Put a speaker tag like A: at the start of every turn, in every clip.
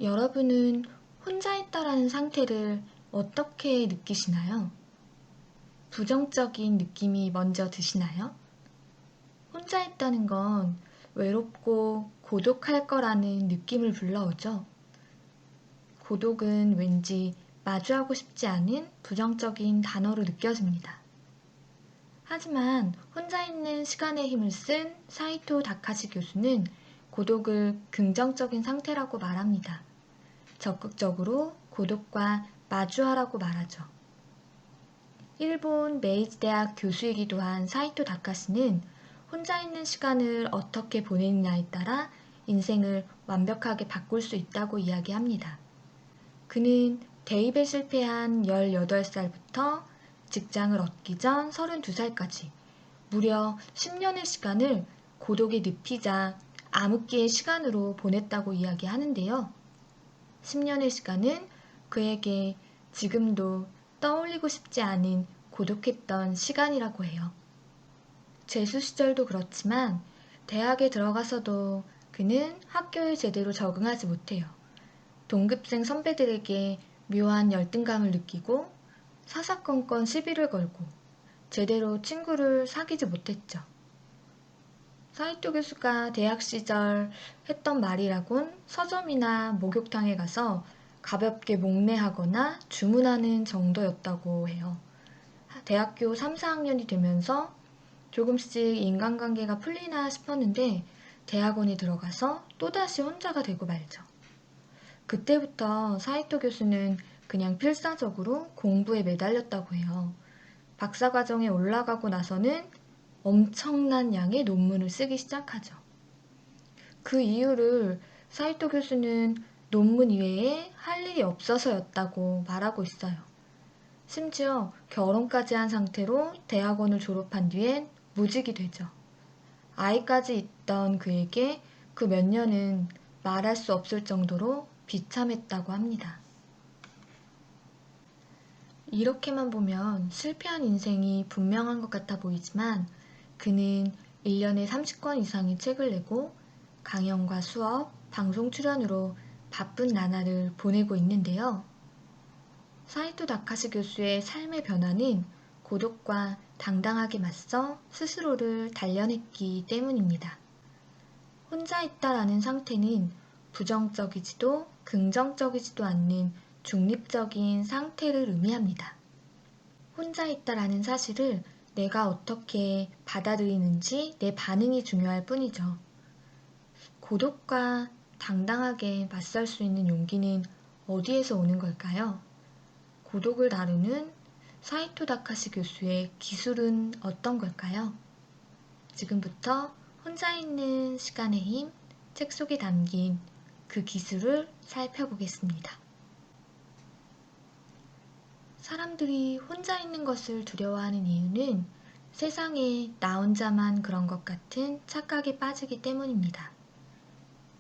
A: 여러분은 혼자 있다라는 상태를 어떻게 느끼시나요? 부정적인 느낌이 먼저 드시나요? 혼자 있다는 건 외롭고 고독할 거라는 느낌을 불러오죠. 고독은 왠지 마주하고 싶지 않은 부정적인 단어로 느껴집니다. 하지만 혼자 있는 시간에 힘을 쓴 사이토 다카시 교수는 고독을 긍정적인 상태라고 말합니다. 적극적으로 고독과 마주하라고 말하죠. 일본 메이지 대학 교수이기도 한 사이토 다카시는 혼자 있는 시간을 어떻게 보내느냐에 따라 인생을 완벽하게 바꿀 수 있다고 이야기합니다. 그는 대입에 실패한 18살부터 직장을 얻기 전 32살까지 무려 10년의 시간을 고독에 늪이자 암흑기의 시간으로 보냈다고 이야기하는데요. 10년의 시간은 그에게 지금도 떠올리고 싶지 않은 고독했던 시간이라고 해요. 재수 시절도 그렇지만 대학에 들어가서도 그는 학교에 제대로 적응하지 못해요. 동급생 선배들에게 묘한 열등감을 느끼고 사사건건 시비를 걸고 제대로 친구를 사귀지 못했죠. 사이토 교수가 대학 시절 했던 말이라곤 서점이나 목욕탕에 가서 가볍게 목례하거나 주문하는 정도였다고 해요. 대학교 3, 4학년이 되면서 조금씩 인간관계가 풀리나 싶었는데 대학원에 들어가서 또다시 혼자가 되고 말죠. 그때부터 사이토 교수는 그냥 필사적으로 공부에 매달렸다고 해요. 박사과정에 올라가고 나서는 엄청난 양의 논문을 쓰기 시작하죠. 그 이유를 사이토 교수는 논문 이외에 할 일이 없어서였다고 말하고 있어요. 심지어 결혼까지 한 상태로 대학원을 졸업한 뒤엔 무직이 되죠. 아이까지 있던 그에게 그 몇 년은 말할 수 없을 정도로 비참했다고 합니다. 이렇게만 보면 실패한 인생이 분명한 것 같아 보이지만 그는 1년에 30권 이상의 책을 내고 강연과 수업, 방송 출연으로 바쁜 나날을 보내고 있는데요. 사이토 다카시 교수의 삶의 변화는 고독과 당당하게 맞서 스스로를 단련했기 때문입니다. 혼자 있다라는 상태는 부정적이지도 긍정적이지도 않는 중립적인 상태를 의미합니다. 혼자 있다라는 사실을 내가 어떻게 받아들이는지 내 반응이 중요할 뿐이죠. 고독과 당당하게 맞설 수 있는 용기는 어디에서 오는 걸까요? 고독을 다루는 사이토 다카시 교수의 기술은 어떤 걸까요? 지금부터 혼자 있는 시간의 힘, 책 속에 담긴 그 기술을 살펴보겠습니다. 사람들이 혼자 있는 것을 두려워하는 이유는 세상에 나 혼자만 그런 것 같은 착각에 빠지기 때문입니다.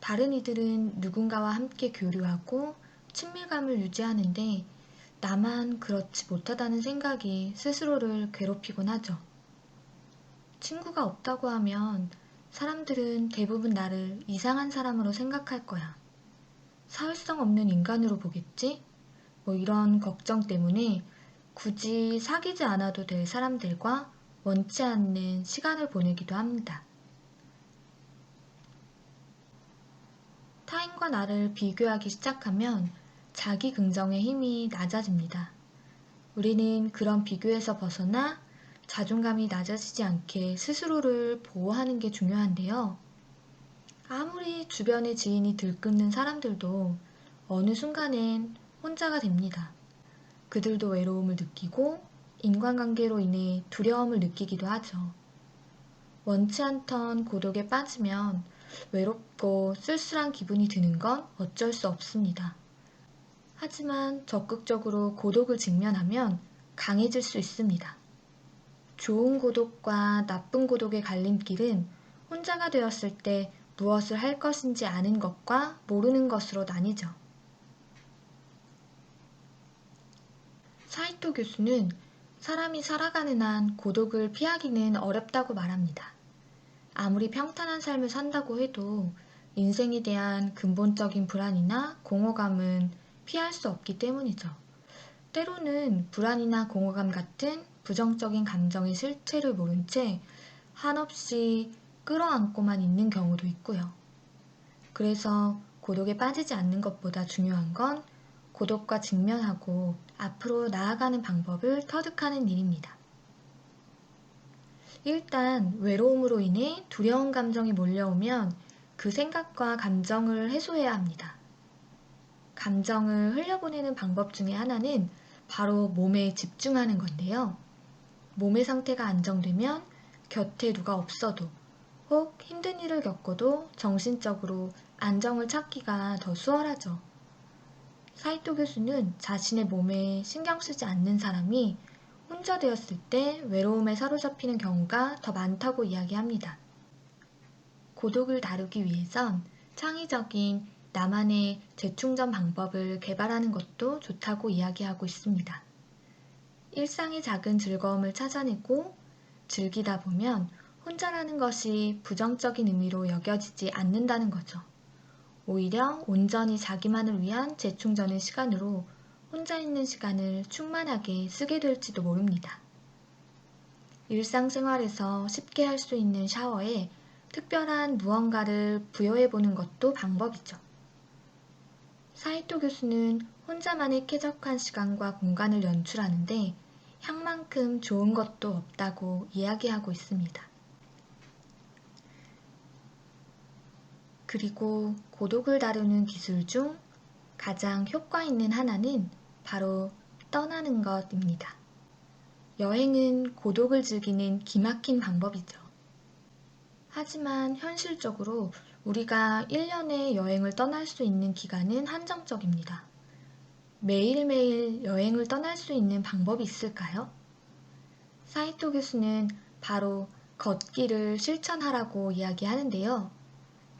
A: 다른 이들은 누군가와 함께 교류하고 친밀감을 유지하는데 나만 그렇지 못하다는 생각이 스스로를 괴롭히곤 하죠. 친구가 없다고 하면 사람들은 대부분 나를 이상한 사람으로 생각할 거야. 사회성 없는 인간으로 보겠지? 이런 걱정 때문에 굳이 사귀지 않아도 될 사람들과 원치 않는 시간을 보내기도 합니다. 타인과 나를 비교하기 시작하면 자기 긍정의 힘이 낮아집니다. 우리는 그런 비교에서 벗어나 자존감이 낮아지지 않게 스스로를 보호하는 게 중요한데요. 아무리 주변의 지인이 들끓는 사람들도 어느 순간엔 혼자가 됩니다. 그들도 외로움을 느끼고 인간관계로 인해 두려움을 느끼기도 하죠. 원치 않던 고독에 빠지면 외롭고 쓸쓸한 기분이 드는 건 어쩔 수 없습니다. 하지만 적극적으로 고독을 직면하면 강해질 수 있습니다. 좋은 고독과 나쁜 고독의 갈림길은 혼자가 되었을 때 무엇을 할 것인지 아는 것과 모르는 것으로 나뉘죠. 사이토 교수는 사람이 살아가는 한 고독을 피하기는 어렵다고 말합니다. 아무리 평탄한 삶을 산다고 해도 인생에 대한 근본적인 불안이나 공허감은 피할 수 없기 때문이죠. 때로는 불안이나 공허감 같은 부정적인 감정의 실체를 모른 채 한없이 끌어안고만 있는 경우도 있고요. 그래서 고독에 빠지지 않는 것보다 중요한 건 고독과 직면하고 앞으로 나아가는 방법을 터득하는 일입니다. 일단 외로움으로 인해 두려운 감정이 몰려오면 그 생각과 감정을 해소해야 합니다. 감정을 흘려보내는 방법 중에 하나는 바로 몸에 집중하는 건데요. 몸의 상태가 안정되면 곁에 누가 없어도 혹 힘든 일을 겪어도 정신적으로 안정을 찾기가 더 수월하죠. 사이토 교수는 자신의 몸에 신경 쓰지 않는 사람이 혼자 되었을 때 외로움에 사로잡히는 경우가 더 많다고 이야기합니다. 고독을 다루기 위해선 창의적인 나만의 재충전 방법을 개발하는 것도 좋다고 이야기하고 있습니다. 일상의 작은 즐거움을 찾아내고 즐기다 보면 혼자라는 것이 부정적인 의미로 여겨지지 않는다는 거죠. 오히려 온전히 자기만을 위한 재충전의 시간으로 혼자 있는 시간을 충만하게 쓰게 될지도 모릅니다. 일상생활에서 쉽게 할 수 있는 샤워에 특별한 무언가를 부여해보는 것도 방법이죠. 사이토 교수는 혼자만의 쾌적한 시간과 공간을 연출하는데 향만큼 좋은 것도 없다고 이야기하고 있습니다. 그리고 고독을 다루는 기술 중 가장 효과 있는 하나는 바로 떠나는 것입니다. 여행은 고독을 즐기는 기막힌 방법이죠. 하지만 현실적으로 우리가 1년에 여행을 떠날 수 있는 기간은 한정적입니다. 매일매일 여행을 떠날 수 있는 방법이 있을까요? 사이토 교수는 바로 걷기를 실천하라고 이야기하는데요.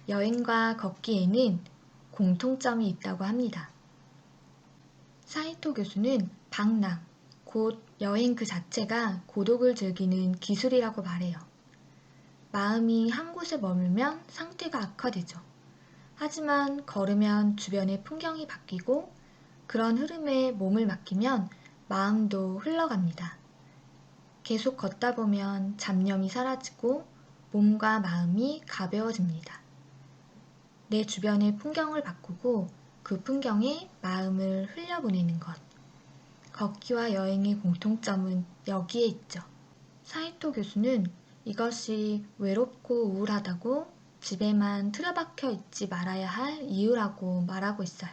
A: 여행과 걷기에는 공통점이 있다고 합니다. 사이토 교수는 방랑, 곧 여행 그 자체가 고독을 즐기는 기술이라고 말해요. 마음이 한 곳에 머물면 상태가 악화되죠. 하지만 걸으면 주변의 풍경이 바뀌고 그런 흐름에 몸을 맡기면 마음도 흘러갑니다. 계속 걷다 보면 잡념이 사라지고 몸과 마음이 가벼워집니다. 내 주변의 풍경을 바꾸고 그 풍경에 마음을 흘려보내는 것. 걷기와 여행의 공통점은 여기에 있죠. 사이토 교수는 이것이 외롭고 우울하다고 집에만 틀어박혀 있지 말아야 할 이유라고 말하고 있어요.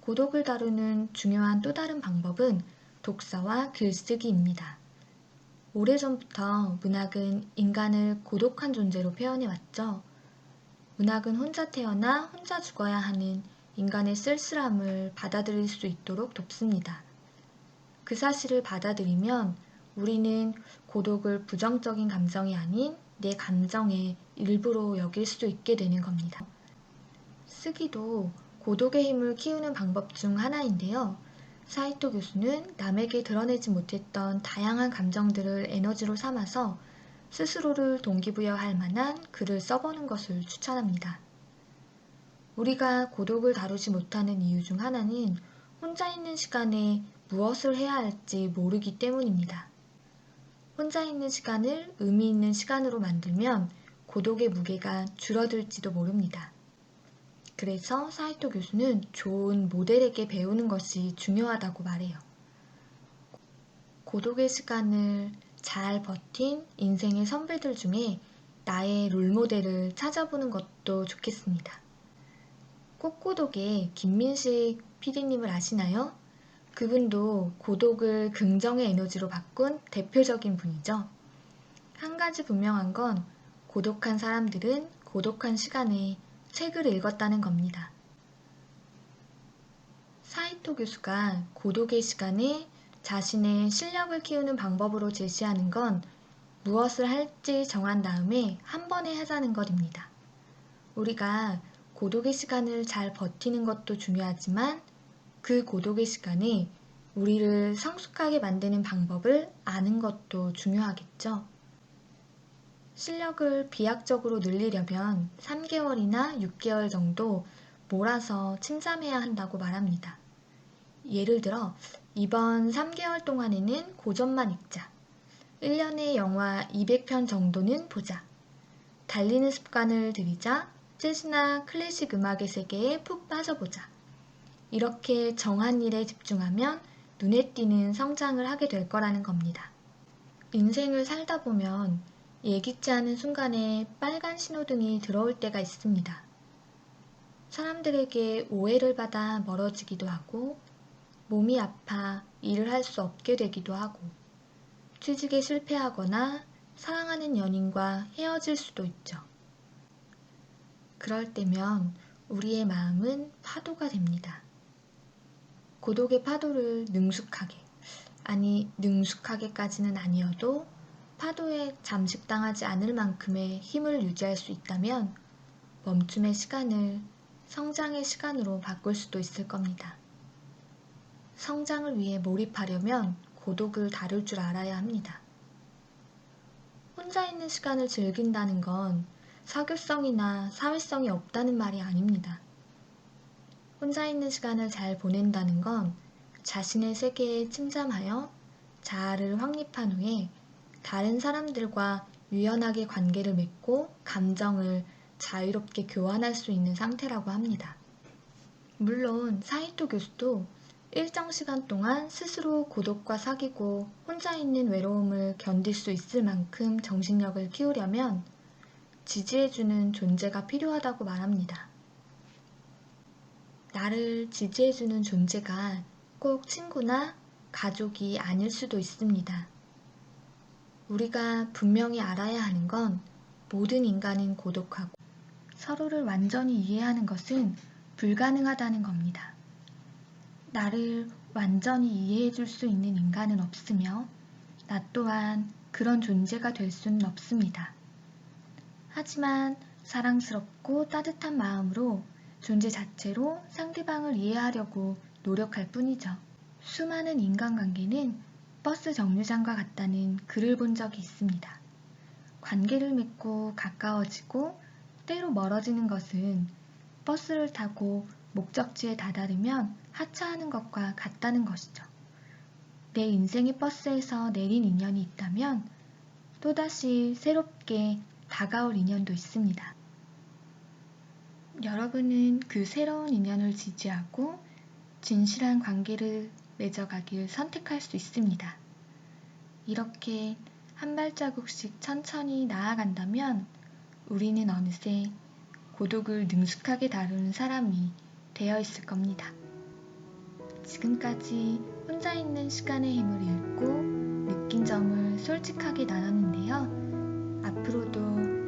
A: 고독을 다루는 중요한 또 다른 방법은 독서와 글쓰기입니다. 오래전부터 문학은 인간을 고독한 존재로 표현해왔죠. 문학은 혼자 태어나 혼자 죽어야 하는 인간의 쓸쓸함을 받아들일 수 있도록 돕습니다. 그 사실을 받아들이면 우리는 고독을 부정적인 감정이 아닌 내 감정의 일부로 여길 수 있게 되는 겁니다. 쓰기도 고독의 힘을 키우는 방법 중 하나인데요. 사이토 교수는 남에게 드러내지 못했던 다양한 감정들을 에너지로 삼아서 스스로를 동기부여할 만한 글을 써보는 것을 추천합니다. 우리가 고독을 다루지 못하는 이유 중 하나는 혼자 있는 시간에 무엇을 해야 할지 모르기 때문입니다. 혼자 있는 시간을 의미 있는 시간으로 만들면 고독의 무게가 줄어들지도 모릅니다. 그래서 사이토 교수는 좋은 모델에게 배우는 것이 중요하다고 말해요. 고독의 시간을 잘 버틴 인생의 선배들 중에 나의 롤모델을 찾아보는 것도 좋겠습니다. 꽃고독의 김민식 PD님을 아시나요? 그분도 고독을 긍정의 에너지로 바꾼 대표적인 분이죠. 한 가지 분명한 건 고독한 사람들은 고독한 시간에 책을 읽었다는 겁니다. 사이토 교수가 고독의 시간에 자신의 실력을 키우는 방법으로 제시하는 건 무엇을 할지 정한 다음에 한 번에 하자는 것입니다. 우리가 고독의 시간을 잘 버티는 것도 중요하지만 그 고독의 시간에 우리를 성숙하게 만드는 방법을 아는 것도 중요하겠죠. 실력을 비약적으로 늘리려면 3개월이나 6개월 정도 몰아서 침잠해야 한다고 말합니다. 예를 들어 이번 3개월 동안에는 고전만 읽자. 1년에 영화 200편 정도는 보자. 달리는 습관을 들이자. 재즈나 클래식 음악의 세계에 푹 빠져보자. 이렇게 정한 일에 집중하면 눈에 띄는 성장을 하게 될 거라는 겁니다. 인생을 살다 보면 예기치 않은 순간에 빨간 신호등이 들어올 때가 있습니다. 사람들에게 오해를 받아 멀어지기도 하고, 몸이 아파 일을 할 수 없게 되기도 하고, 취직에 실패하거나 사랑하는 연인과 헤어질 수도 있죠. 그럴 때면 우리의 마음은 파도가 됩니다. 고독의 파도를 능숙하게까지는 아니어도 파도에 잠식당하지 않을 만큼의 힘을 유지할 수 있다면 멈춤의 시간을 성장의 시간으로 바꿀 수도 있을 겁니다. 성장을 위해 몰입하려면 고독을 다룰 줄 알아야 합니다. 혼자 있는 시간을 즐긴다는 건 사교성이나 사회성이 없다는 말이 아닙니다. 혼자 있는 시간을 잘 보낸다는 건 자신의 세계에 침잠하여 자아를 확립한 후에 다른 사람들과 유연하게 관계를 맺고 감정을 자유롭게 교환할 수 있는 상태라고 합니다. 물론 사이토 교수도 일정 시간 동안 스스로 고독과 사귀고 혼자 있는 외로움을 견딜 수 있을 만큼 정신력을 키우려면 지지해주는 존재가 필요하다고 말합니다. 나를 지지해주는 존재가 꼭 친구나 가족이 아닐 수도 있습니다. 우리가 분명히 알아야 하는 건 모든 인간은 고독하고 서로를 완전히 이해하는 것은 불가능하다는 겁니다. 나를 완전히 이해해줄 수 있는 인간은 없으며 나 또한 그런 존재가 될 수는 없습니다. 하지만 사랑스럽고 따뜻한 마음으로 존재 자체로 상대방을 이해하려고 노력할 뿐이죠. 수많은 인간관계는 버스 정류장과 같다는 글을 본 적이 있습니다. 관계를 맺고 가까워지고 때로 멀어지는 것은 버스를 타고 목적지에 다다르면 하차하는 것과 같다는 것이죠. 내 인생의 버스에서 내린 인연이 있다면 또다시 새롭게 다가올 인연도 있습니다. 여러분은 그 새로운 인연을 지지하고 진실한 관계를 맺어가길 선택할 수 있습니다. 이렇게 한 발자국씩 천천히 나아간다면 우리는 어느새 고독을 능숙하게 다루는 사람이 되어 있을 겁니다. 지금까지 혼자 있는 시간의 힘을 읽고 느낀 점을 솔직하게 나눴는데요. 앞으로도